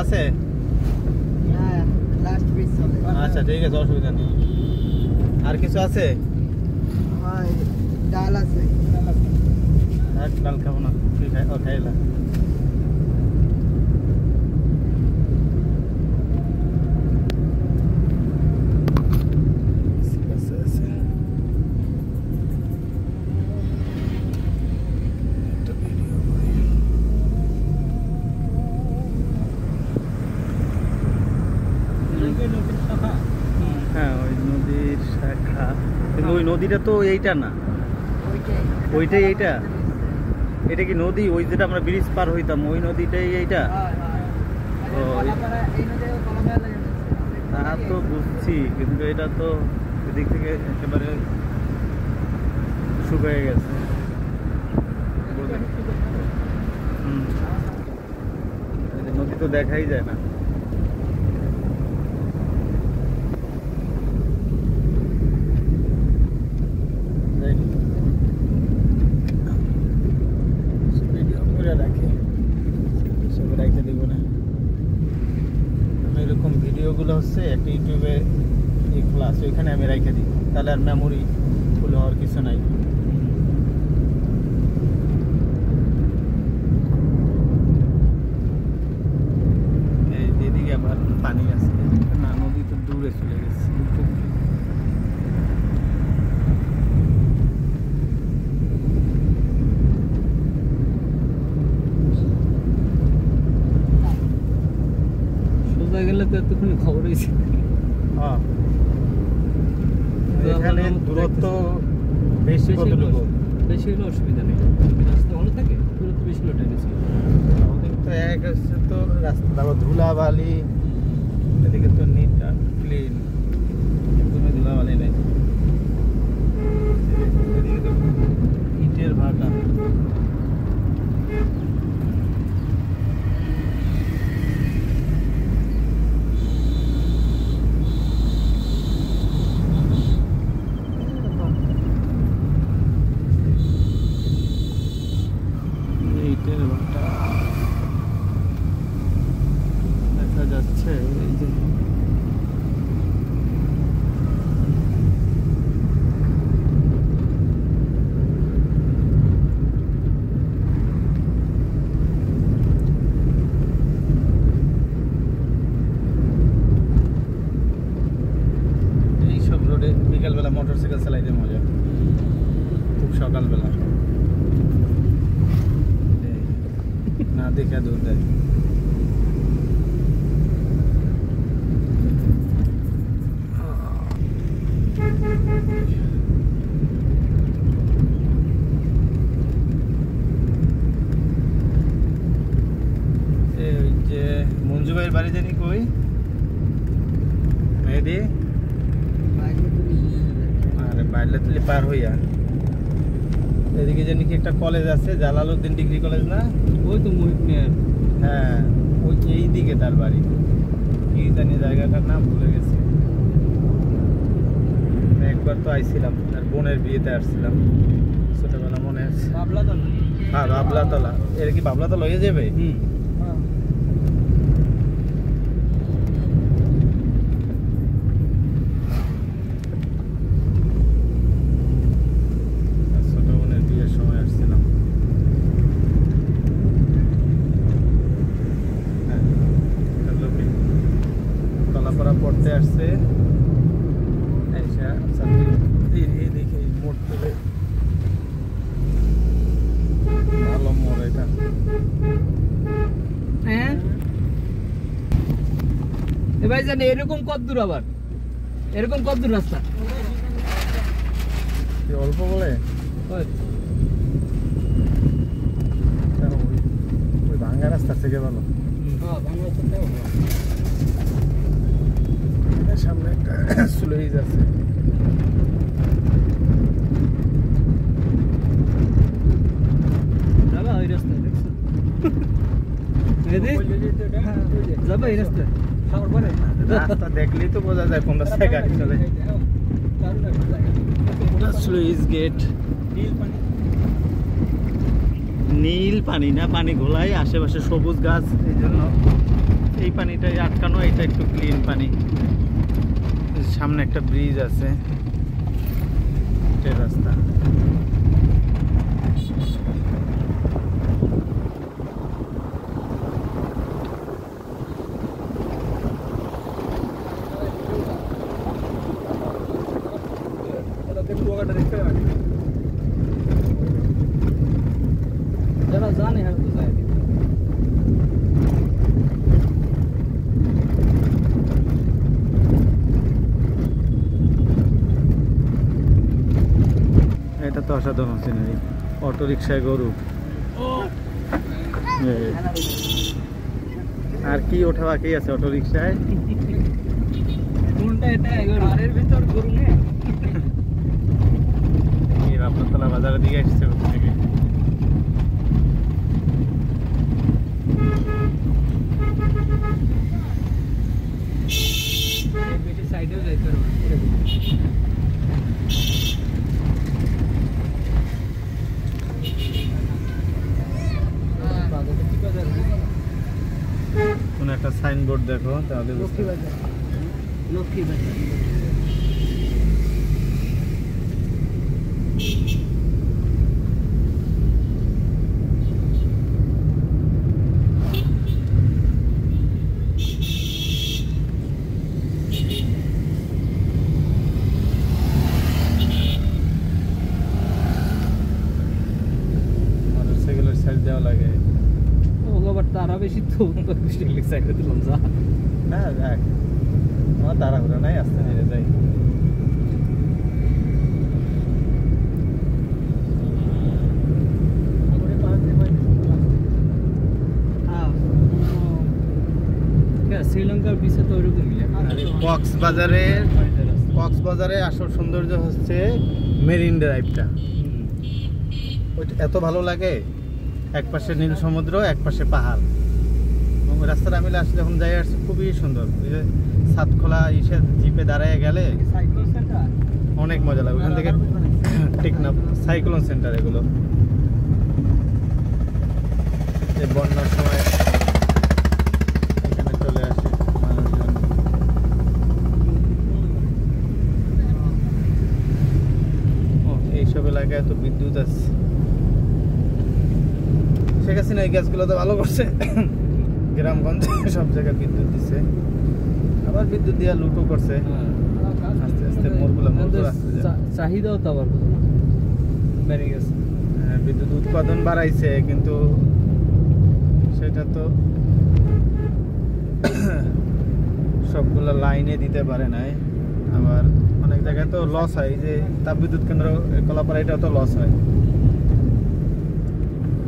আছে? আচ্ছা ঠিক আছে, অসুবিধা নেই। আর কিছু আছে? ডাল আছে। ডাল খাবো না, তুই খাইলা। হ্যাঁ, ওই নদীর শাখা, কিন্তু ওই নদীটা তো এইটা না, ওইটাই এইটা। এটা কি নদী? ওই যেটা আমরা ব্রিজ পার হইতাম ওই নদীটাই এইটা? তা তো বুঝছি, কিন্তু এটা তো এদিক থেকে একেবারে শুকিয়ে গেছে। নদী তো দেখাই যায় না। এরকম ভিডিওগুলো হচ্ছে একটা ইউটিউবে খোলা আছে, ওইখানে আমি রেখে দিই, তাহলে আর মেমোরি ফুল হওয়ার কিছু নাই। এদিকে আবার পানি আছে না, নদী তো দূরে চলে গেছে। গেলে তো এতক্ষণ খবর হয়েছে। এখানে দূরত্ব বেশি, কতটুকু বেশি হলে অসুবিধা নেই, রাস্তা ভালো থাকে, দূরত্ব বেশি হলে টেনেছে। তো এক হচ্ছে তো রাস্তা, তারপর ধুলাবালি, এদিকে তো নিট আর ক্লিন, কোনো ধুলাবালি নেই। এদিকে তো ইটের ভাটা। দেখা যাচ্ছে এই যে এইসব রোডে বিকালবেলা মোটরসাইকেল চালাইতে মজা, খুব সকালবেলা না দেখে দূর দেয়। যে মঞ্জু ভাইয়ের বাড়ি জানি কই মেহেদি, আরে বাইরে তুলি পার হইয়া এদিকে জানি কি একটা কলেজ আছে, জালালউদ্দিন ডিগ্রি কলেজ না? ওই তো মহিমের, হ্যাঁ ওই এই দিকে তার বাড়ি। কি জানি জায়গাটার নাম ভুলে গেছি। একবার তো আইছিলাম, আর বোনের বিয়েতে আসছিলাম ছোটবেলা, মনে আছে। বাবলাতলা। হ্যাঁ বাবলাতলা। এর কি বাবলাতলা হয়ে যাবে? ছোট বোনের বিয়ের সময় আসছিলাম। কলাপাড়া পড়তে আসছে, দেখে মোড় তুলে, ভালো মোড় এটা। হ্যাঁ এ ভাই জানি এরকম কত দূর, আবার এরকম কত দূর রাস্তা? অল্প বলে ওই ভাঙ্গা রাস্তা থেকে ভালো। সামনে একটা স্লুইস আছে। যাবা ওই রাস্তা, দেখছো? যাবা এই রাস্তা? রাস্তা দেখলেই তো বোঝা যায় কোন রাস্তায় গাড়ি চলে। স্লুইস গেট, নীল পানি না, পানি ঘোলায়, আশেপাশে সবুজ গাছ, এই জন্য এই পানিটাই আটকানো, এটা একটু ক্লিন পানি। সামনে একটা ব্রিজ আছে, এটাই রাস্তা। যারা জানে হ্যাঁ তো যায়। এটা তো অসাধারণ সিনারি। অটো রিক্সায় গরু, আর কি ওঠা বাকি আছে অটো রিক্সায়? কোনটা এটা ঘরের ভিতর গরু নে এই রামতলা বাজারের দিকে আসছে ওখান থেকে। বেশি সাইডেও যাইতে পারবো। কোন একটা সাইনবোর্ড দেখো তাহলে বুঝতে পারবে। লক্ষ্মী বাজার। মোটরসাইকেলের সাইড দেওয়া লাগে আবার তারা বেশি তো সাইডে দিলাম যা না, যাক আমার তাড়াহুড়া নাই, আস্তে ধীরে যাই। শ্রীলঙ্কার বিচে তো ওইরকমই কক্সবাজারে আসল সৌন্দর্য হচ্ছে মেরিন ড্রাইভটা। ওইটা এত ভালো লাগে, এক পাশে নীল সমুদ্র, এক পাশে পাহাড়, এবং রাস্তাটা আমি লাস্ট যখন যাই আসছি খুবই সুন্দর। ওই যে সাতখোলা ইসে জিপে দাঁড়ায় গেলে অনেক মজা লাগে। ওখান থেকে টেকনাফ সাইক্লোন সেন্টার, এগুলো যে বন্যার সময় এখানে চলে আসে মানুষজন। এইসব এলাকায় তো বিদ্যুৎ আছে। শেখ হাসিনা এই গ্যাসগুলো তো ভালো করছে, গ্রামগঞ্জে সব জায়গায় বিদ্যুৎ দিচ্ছে, আবার বিদ্যুৎ দিয়ে লুটও করছে। আস্তে আস্তে মোড়গুলো চাহিদাও তো আবার বেড়ে গেছে। বিদ্যুৎ উৎপাদন বাড়াইছে, কিন্তু সেটা তো সবগুলো লাইনে দিতে পারে নাই। আবার অনেক জায়গায় তো লস হয়, এই যে তাপবিদ্যুৎ কেন্দ্র কলাপাড়া, এটাও তো লস হয়।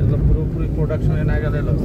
এগুলো পুরোপুরি প্রোডাকশনে না গেলে লস।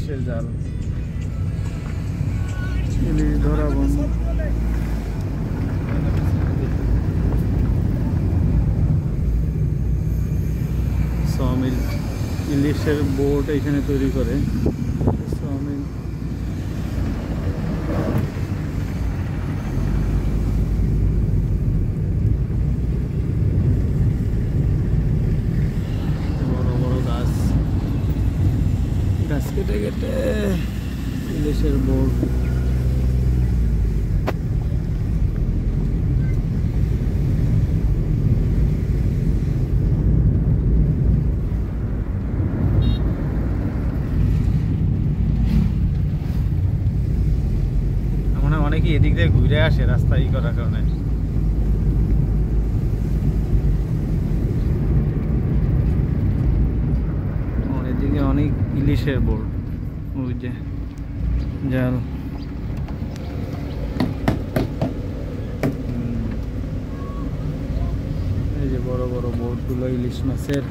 ইলিশের জাল, ইলিশ ধরা বন্ধ। সমিল, ইলিশের বোট এখানে তৈরি করে সমিল। বড় বড় গাছ, গাছ কেটে কেটে ইলিশের বোট। অনেকে এদিক দিয়ে ঘুরে আসে রাস্তা ই করার কারণে। এদিকে অনেক ইলিশের বোর্ড, ওই যে জাল। এই যে বড় বড় বোটগুলো ইলিশ মাছের।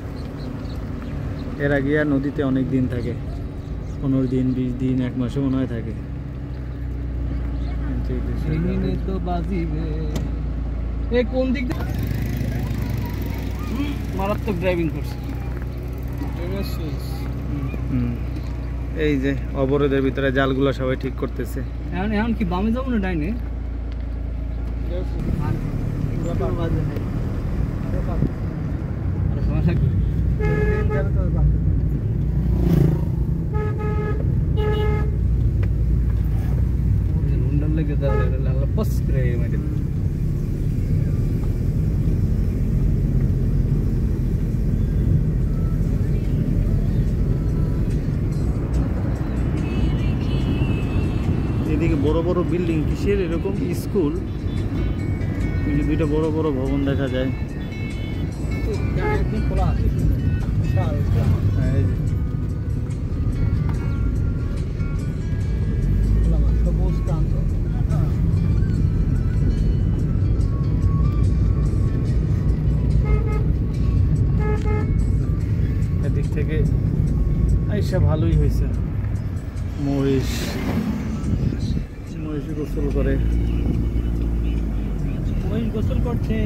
এরা গিয়া নদীতে অনেক দিন থাকে, 15 দিন 20 দিন 1 মাসও মনে হয় থাকে। তো বাজিবে এই কোন দিক দিয়ে মারাত্মক ড্রাইভিং করছে। এই যে অবরোধের ভিতরে জালগুলো সবাই ঠিক করতেছে। এখন এখন কি বামে যাবো না ডাইনে? লেগে যাবে পস করে মেরে এদিকে বড় বড় বিল্ডিং, কিসের এরকম স্কুল, ওই যে দুইটা বড় বড় ভবন দেখা যায়। একদম খোলা আছে। এই যে এদিক থেকে আইসা ভালোই হয়েছে। মহিষ, মহিষ গোসল করে, মহিষ গোসল করছে।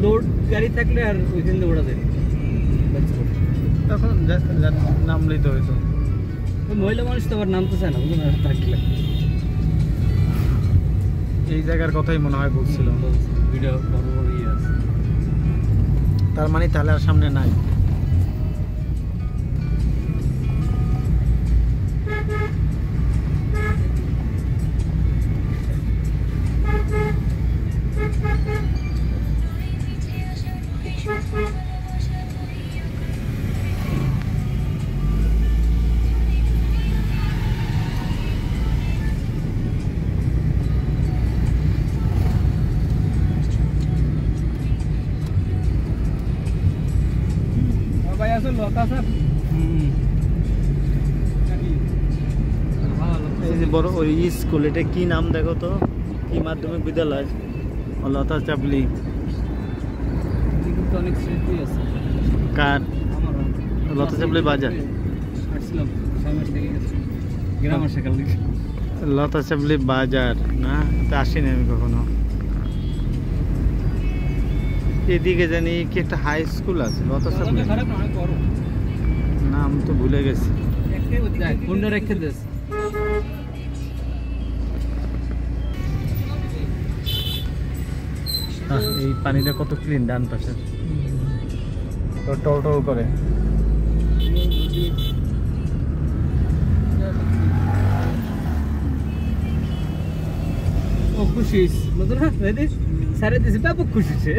লোড গাড়ি থাকলে আর ওইখান দিয়ে ওড়া যায় তখন নামলেই তো হইতো। মহিলা মানুষ তো আবার নামতে চায় না, থাকলে এই জায়গার কথাই মনে হয় বলছিল। ভিডিও বড় বড় ইয়ে আছে, তার মানে তাহলে আর সামনে নাই। ভাই আসলে লতা স্যার এই যে বড় ওই স্কুল, এটা কি নাম দেখো তো, কি মাধ্যমিক বিদ্যালয়? লতা চাপলি। কিন্তু অনেক স্মৃতি আছে। কার? আমার লতা চাপলি বাজার আসছিলাম 6 মাস থেকে গেছি গ্রামের সকাল দিকে। লতা চাপলি বাজার না, তা আসিনি আমি কখনো। এদিকে জানি কি একটা হাই স্কুল আছে লতা চাপলি, খারাপ না, অনেক বড়। নাম তো ভুলে গেছি। একটাই যায় কোনটা রেখে দেস। এই পানিটা কত ক্লিন, ডান পাশে টল টল করে। ও খুশি মতো না, সারে দিছে ব্যাপক খুশি সে।